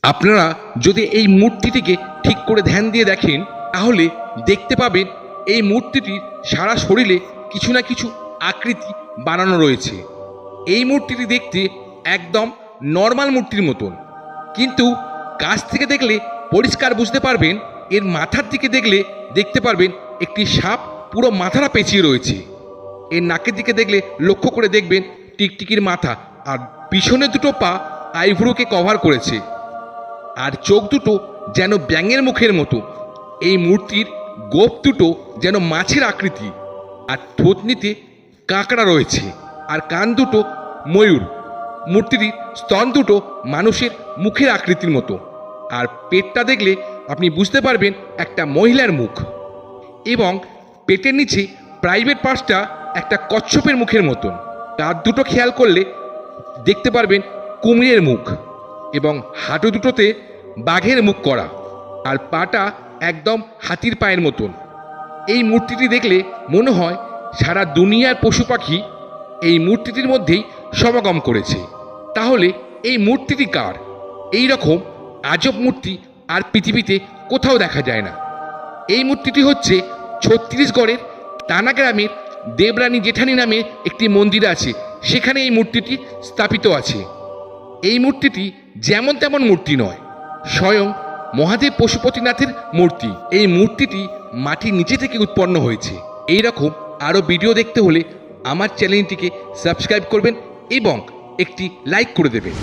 আপনারা যদি এই মূর্তিটিকে ঠিক করে ধ্যান দিয়ে দেখেন তাহলে দেখতে পাবেন এই মূর্তিটির সারা শরীরে কিছু না কিছু আকৃতি বানানো রয়েছে। এই মূর্তিটি দেখতে একদম নর্মাল মূর্তির মতন, কিন্তু কাছ থেকে দেখলে পরিষ্কার বুঝতে পারবেন এর মাথার দিকে দেখতে পারবেন একটি সাপ পুরো মাথাটা পেঁচিয়ে রয়েছে। এর নাকের দিকে দেখলে লক্ষ্য করে দেখবেন টিকটিকির মাথা, আর পিছনে দুটো পা আইভুড়োকে কভার করেছে, আর চোখ দুটো যেন ব্যাঙের মুখের মতো। এই মূর্তির গোপ দুটো যেন মাছের আকৃতি, আর থুতনিতে কাঁকড়া রয়েছে, আর কান দুটো ময়ূর। মূর্তিটির স্তন দুটো মানুষের মুখের আকৃতির মতো, আর পেটটা দেখলে আপনি বুঝতে পারবেন একটা মহিলার মুখ, এবং পেটের নিচে প্রাইভেট পার্টসটা একটা কচ্ছপের মুখের মতন। দাঁত দুটো খেয়াল করলে দেখতে পারবেন কুমিরের মুখ, এবং হাঁটু দুটোতে বাঘের মুখ করা, আর পাটা একদম হাতির পায়ের মতন। এই মূর্তিটি দেখলে মনে হয় সারা দুনিয়ার পশু পাখি এই মূর্তিটির মধ্যেই সমাগম করেছে। তাহলে এই মূর্তিটি কার? এই রকম আজব মূর্তি আর পৃথিবীতে কোথাও দেখা যায় না। এই মূর্তিটি হচ্ছে ছত্তিশগড়ের টানা গ্রামের দেবরানী জেঠানী নামে একটি মন্দির আছে, সেখানে এই মূর্তিটি স্থাপিত আছে। এই মূর্তিটি যেমন তেমন মূর্তি নয়, স্বয়ং মহাদেব পশুপতিনাথের মূর্তি। এই মূর্তিটি মাটির নিচে থেকে উৎপন্ন হয়েছে। এই রকম আরও ভিডিও দেখতে হলে আমার চ্যানেলটিকে সাবস্ক্রাইব করবেন এবং একটি লাইক করে দেবেন।